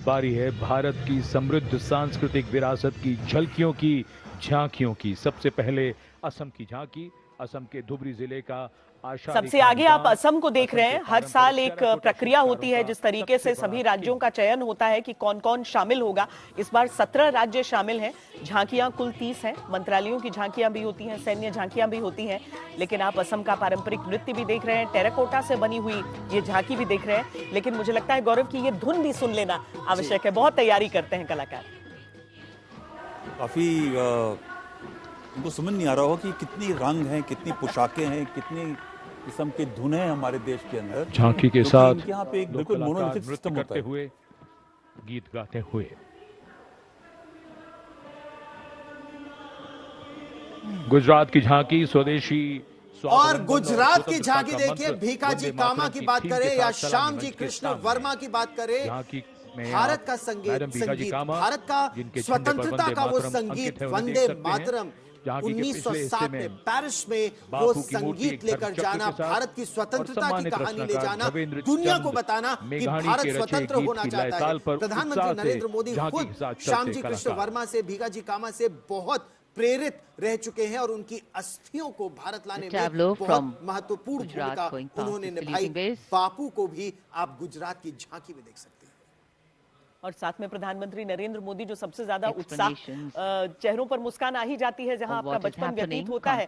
बारी है भारत की समृद्ध सांस्कृतिक विरासत की झलकियों की, झांकियों की। सबसे पहले असम की झांकी, असम के धुबरी जिले का सबसे आगे आप असम को देख रहे हैं। हर साल एक प्रक्रिया होती है जिस तरीके से सभी राज्यों का चयन होता है कि कौन कौन शामिल होगा। इस बार 17 राज्य शामिल हैं। झांकियां कुल 30 हैं। मंत्रालयों की झांकियां भी होती हैं, सैन्य झांकियां भी होती हैं। लेकिन आप असम का पारंपरिक नृत्य भी देख रहे हैं, टेराकोटा से बनी हुई ये झांकी भी देख रहे हैं। लेकिन मुझे लगता है गौरव की ये धुन भी सुन लेना आवश्यक है। बहुत तैयारी करते हैं कलाकार। काफी उनको समझ नहीं आ रहा हो कि कितनी रंग हैं, कितनी पोशाकें हैं, कितनी किस्म के धुन हैं हमारे देश के अंदर। झांकी के साथ यहाँ पे एक बिल्कुल मोनोलिथिक सिस्टम होता है। हुए, गीत गाते हुए। गुजरात की झांकी स्वदेशी और गुजरात की झांकी देखिए, भीकाजी कामा की बात करें या श्याम जी कृष्ण वर्मा की बात करें, भारत का संगीत, भारत का स्वतंत्रता का वो संगीत वंदे मातरम 1907 में पेरिस में वो संगीत लेकर जाना, भारत की स्वतंत्रता की कहानी ले जाना, दुनिया को बताना कि भारत स्वतंत्र होना चाहता है। प्रधानमंत्री नरेंद्र मोदी खुद श्याम जी कृष्ण वर्मा से, भीकाजी कामा से बहुत प्रेरित रह चुके हैं और उनकी अस्थियों को भारत लाने में बहुत महत्वपूर्ण भूमिका उन्होंने निभाई। बापू को भी आप गुजरात की झांकी में देख सकते हैं। और साथ में प्रधानमंत्री नरेंद्र मोदी, जो सबसे ज्यादा उत्साह, चेहरों पर मुस्कान आ ही जाती है जहां आपका बचपन व्यतीत होता है।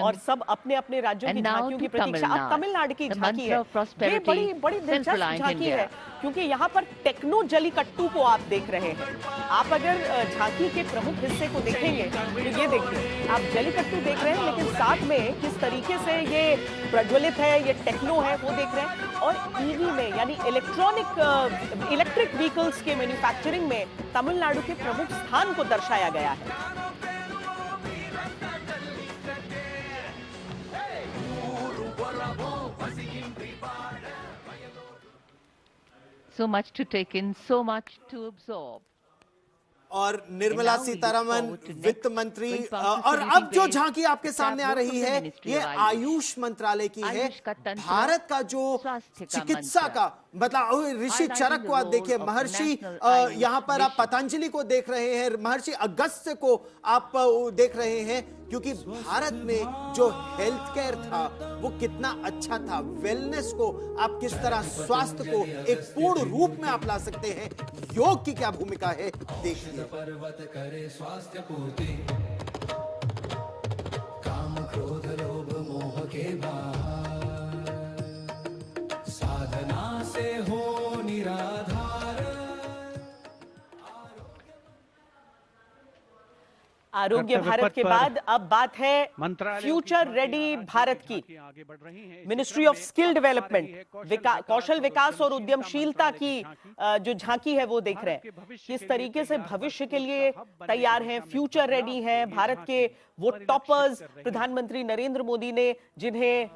और सब अपने अपने राज्यों की झांकियों की प्रतीक्षा। अब तमिलनाडु की झांकी है, ये बड़ी बड़ी दिलचस्प झांकी है क्योंकि यहाँ पर टेक्नो जलीकट्टू को आप देख रहे हैं। आप अगर झांकी के प्रमुख हिस्से को देखेंगे तो ये देखिए, आप जलीकट्टू देख रहे हैं, लेकिन साथ में किस तरीके से ये प्रज्वलित है, ये टेक्नो है वो देख रहे हैं। और ईवी में यानी इलेक्ट्रिक व्हीकल्स के मैन्युफैक्चरिंग में तमिलनाडु के प्रमुख स्थान को दर्शाया गया है। So much to take in, so much to absorb. और निर्मला सीतारमण वित्त मंत्री, और अब जो झांकी आपके सामने आ रही है ये आयुष मंत्रालय की है। भारत का जो चिकित्सा का मतलब ऋषि चरक को आप देखिए, महर्षि यहाँ पर आप पतंजलि को देख रहे हैं, महर्षि अगस्त्य को आप देख रहे हैं, क्योंकि भारत में जो हेल्थ केयर था वो कितना अच्छा था। वेलनेस को आप किस तरह, स्वास्थ्य को एक पूर्ण रूप में आप ला सकते हैं, योग की क्या भूमिका है देखिए। पर्वत करे स्वास्थ्य पूर्ति, काम क्रोध लोभ मोह के बाहर, साधना से हो निराधार। आरोग्य भारत के बाद अब बात है फ्यूचर रेडी भारत की। मिनिस्ट्री ऑफ स्किल डेवलपमेंट, कौशल विकास और उद्यमशीलता की जो झांकी है वो देख रहे हैं। किस तरीके से भविष्य के लिए तैयार हैं, फ्यूचर रेडी हैं भारत के वो टॉपर्स। प्रधानमंत्री नरेंद्र मोदी ने जिन्हें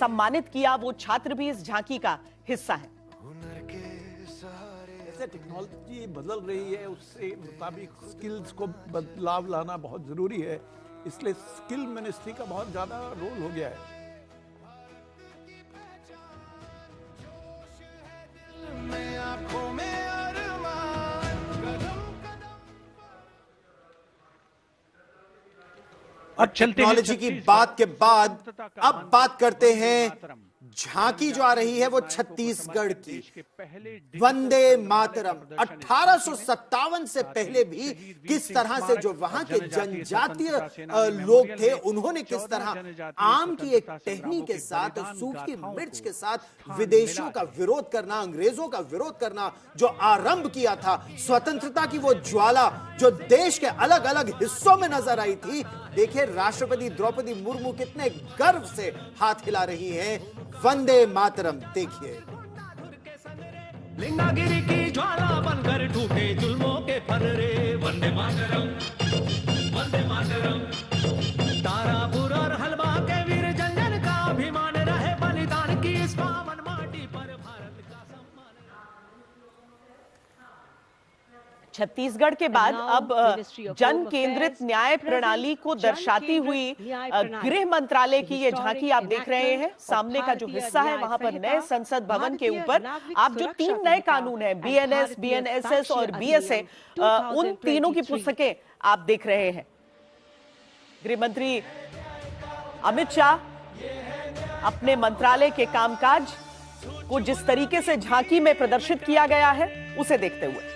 सम्मानित किया, वो छात्र भी इस झांकी का हिस्सा है। टेक्नोलॉजी बदल रही है, उससे मुताबिक स्किल्स को बदलाव लाना बहुत जरूरी है, इसलिए स्किल मिनिस्ट्री का बहुत ज्यादा रोल हो गया है। और टेक्नोलॉजी की बात के बाद अब बात करते हैं झांकी जो आ रही है वो छत्तीसगढ़ की, वंदे मातरम। 1857 से पहले भी किस तरह से जो वहां के जनजातीय लोग थे, उन्होंने किस तरह आम की एक टहनी के साथ, सूखी मिर्च के साथ विदेशियों का विरोध करना, अंग्रेजों का विरोध करना जो आरंभ किया था। स्वतंत्रता की वो ज्वाला जो देश के अलग अलग हिस्सों में नजर आई थी। देखिए राष्ट्रपति द्रौपदी मुर्मू कितने गर्व से हाथ हिला रही हैं, वंदे मातरम देखिए। लिंगागिरी की ज्वाला बनकर ठूके जुल्मों के फर्रे, वंदे मातरम, वंदे मातरम। तारापुर और हलवा के वीर जंजन का अभिमान रहे, बलिदान की इस पावन माटी पर भारत का सम्मान। छत्तीसगढ़ के बाद अब जन केंद्रित न्याय प्रणाली को दर्शाती हुई गृह मंत्रालय की ये झांकी आप देख रहे हैं। सामने का जो हिस्सा है वहां पर नए संसद भवन के ऊपर आप जो 3 नए कानून हैं, बीएनएस, बीएनएसएस और बीएसए, उन तीनों की पुस्तकें आप देख रहे हैं। गृह मंत्री अमित शाह अपने मंत्रालय के कामकाज को जिस तरीके से झांकी में प्रदर्शित किया गया है उसे देखते हुए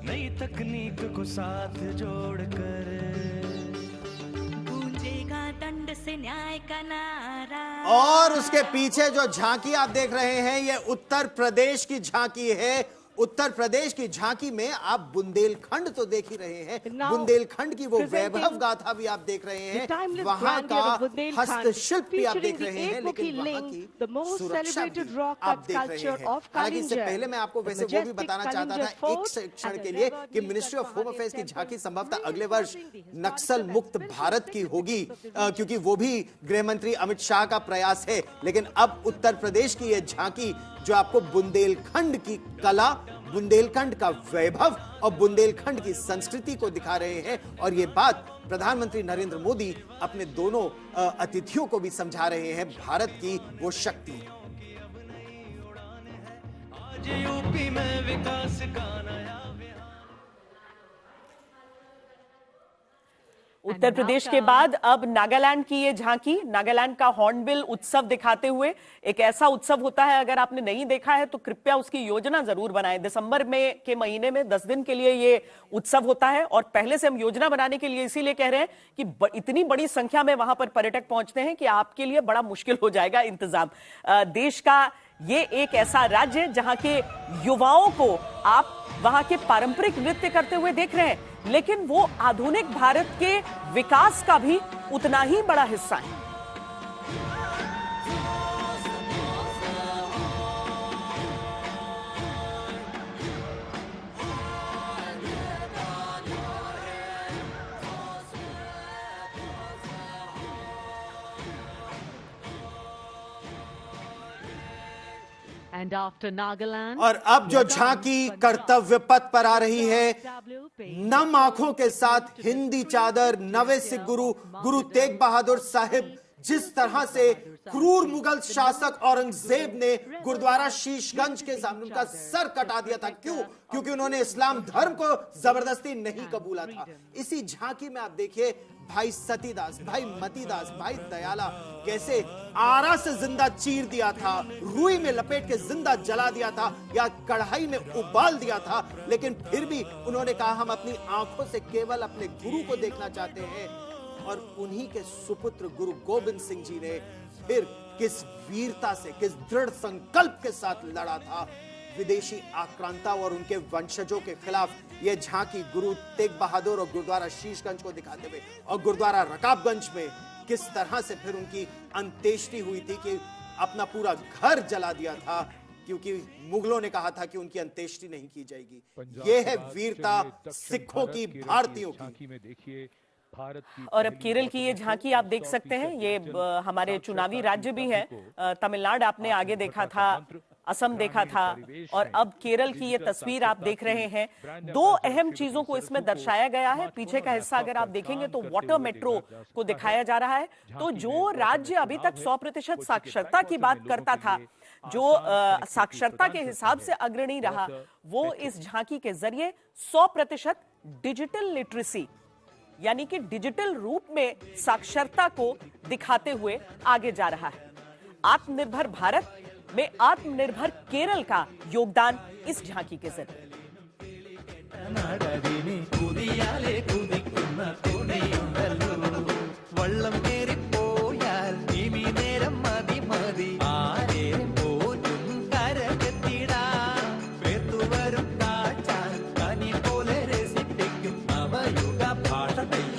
नई तकनीक को साथ जोड़कर गूंजेगा दंड से न्याय का नारा। और उसके पीछे जो झांकी आप देख रहे हैं ये उत्तर प्रदेश की झांकी है। उत्तर प्रदेश की झांकी में आप बुंदेलखंड तो देख ही रहे हैं, बुंदेलखंड की वो वैभव गाथा भी आप देख रहे हैं, वहां का हस्तशिल्प भी आप देख रहे हैं, लेकिन वहां की सुरक्षा भी आप देख रहे हैं। हालांकि इससे पहले मैं आपको वैसे वो भी बताना चाहता था एक क्षण के लिए कि मिनिस्ट्री ऑफ होम अफेयर्स की झांकी संभवतः अगले वर्ष नक्सल मुक्त भारत की होगी, क्योंकि वो भी गृह मंत्री अमित शाह का प्रयास है। लेकिन अब उत्तर प्रदेश की यह झांकी जो आपको बुंदेलखंड की कला, बुंदेलखंड का वैभव और बुंदेलखंड की संस्कृति को दिखा रहे हैं। और ये बात प्रधानमंत्री नरेंद्र मोदी अपने दोनों अतिथियों को भी समझा रहे हैं, भारत की वो शक्ति। आज यूपी में विकास का नया उत्तर प्रदेश के बाद अब नागालैंड की ये झांकी, नागालैंड का हॉर्नबिल उत्सव दिखाते हुए। एक ऐसा उत्सव होता है, अगर आपने नहीं देखा है तो कृपया उसकी योजना जरूर बनाएं। दिसंबर में के महीने में 10 दिन के लिए ये उत्सव होता है और पहले से हम योजना बनाने के लिए इसीलिए कह रहे हैं कि इतनी बड़ी संख्या में वहां पर पर्यटक पहुंचते हैं कि आपके लिए बड़ा मुश्किल हो जाएगा इंतजाम। देश का ये एक ऐसा राज्य जहां के युवाओं को आप वहां के पारंपरिक नृत्य करते हुए देख रहे हैं, लेकिन वो आधुनिक भारत के विकास का भी उतना ही बड़ा हिस्सा है। And after Nagaland, और अब जो झांकी कर्तव्य पथ पर आ रही है, नम आंखों के साथ हिंदी चादर, नवे सिख गुरु तेग बहादुर साहिब, जिस तरह से क्रूर मुगल शासक औरंगजेब ने गुरुद्वारा शीशगंज के सामने उनका सर कटा दिया था। क्यों? क्योंकि उन्होंने इस्लाम धर्म को जबरदस्ती नहीं कबूला था। इसी झांकी में आप देखिए भाई सतीदास, भाई मतीदास, भाई दयाला कैसे आरा से जिंदा चीर दिया था, रुई में लपेट के जिंदा जला दिया था या कढ़ाई में उबाल दिया था, लेकिन फिर भी उन्होंने कहा हम अपनी आंखों से केवल अपने गुरु को देखना चाहते हैं। और उन्हीं के सुपुत्र गुरु गोविंद सिंह जी ने फिर किस वीरता से, किस दृढ़ संकल्प के साथ लड़ा था विदेशी आक्रांता और उनके वंशजों के खिलाफ। यह झांकी गुरु तेग बहादुर और गुरुद्वारा शीशगंज को दिखाते हुए और गुरुद्वारा रकाबगंज में किस तरह से फिर उनकी अंत्येष्टि हुई थी कि अपना पूरा घर जला दिया था, क्योंकि मुगलों ने कहा था कि उनकी अंत्येष्टि नहीं की जाएगी। यह है वीरता सिखों की, भारतीयों की। और अब केरल की ये झांकी आप देख सकते हैं, ये हमारे चुनावी राज्य भी है। तमिलनाडु आपने आगे देखा था, असम देखा था, और अब केरल की ये तस्वीर आप देख रहे हैं। 2 अहम चीजों को इसमें दर्शाया गया है। पीछे का हिस्सा अगर आप देखेंगे तो वाटर मेट्रो को दिखाया जा रहा है। तो जो राज्य अभी तक 100% साक्षरता की बात करता था, जो साक्षरता के हिसाब से अग्रणी रहा, वो इस झांकी के जरिए 100% डिजिटल लिटरेसी यानी कि डिजिटल रूप में साक्षरता को दिखाते हुए आगे जा रहा है। आत्मनिर्भर भारत में आत्मनिर्भर केरल का योगदान इस झांकी के जरिए।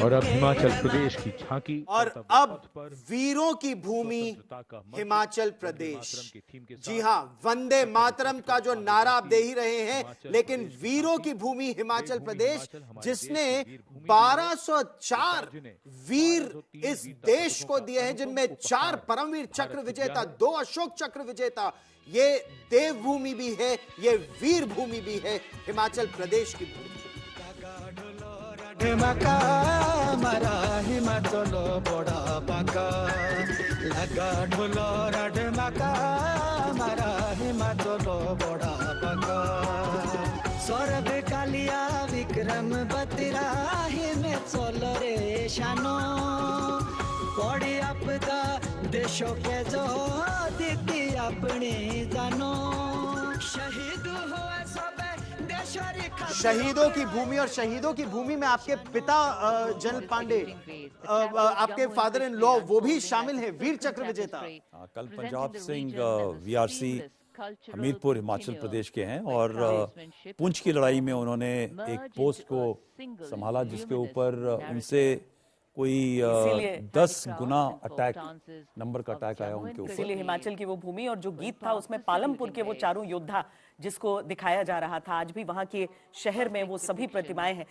और और अब हिमाचल प्रदेश की झांकी। और अब वीरों की भूमि हिमाचल प्रदेश। जी हां, वंदे मातरम का जो नारा आप दे ही रहे हैं, लेकिन वीरों की भूमि हिमाचल प्रदेश, जिसने 1204 वीर इस देश को दिए हैं, जिनमें 4 परमवीर चक्र विजेता, 2 अशोक चक्र विजेता। ये देवभूमि भी है, ये वीर भूमि भी है, हिमाचल प्रदेश की भूमि। मारा हिमाचल बड़ा बाका लगा ढोलरा ढेमाका मारा हिमाचल बड़ा बाका सौरभ कालिया विक्रम बत्रा हिमाचल रे शानो पड़ी आपदा देशों के जो दीदी अपनी जानो शहीद हुए सब शहीदों की भूमि। और शहीदों की भूमि में आपके पिता जनरल पांडे, आपके फादर इन लॉ, वो भी शामिल है, वीर चक्र विजेता। कल पंजाब सिंह वीआरसी हमीरपुर हिमाचल प्रदेश के हैं और पुंछ की लड़ाई में उन्होंने एक पोस्ट को संभाला जिसके ऊपर उनसे कोई 10 गुना अटैक नंबर का अटैक आया उनके ऊपर। इसीलिए हिमाचल की वो भूमि। और जो गीत था उसमें पालमपुर के वो चारों योद्धा जिसको दिखाया जा रहा था, आज भी वहां के शहर में वो सभी प्रतिमाएं हैं।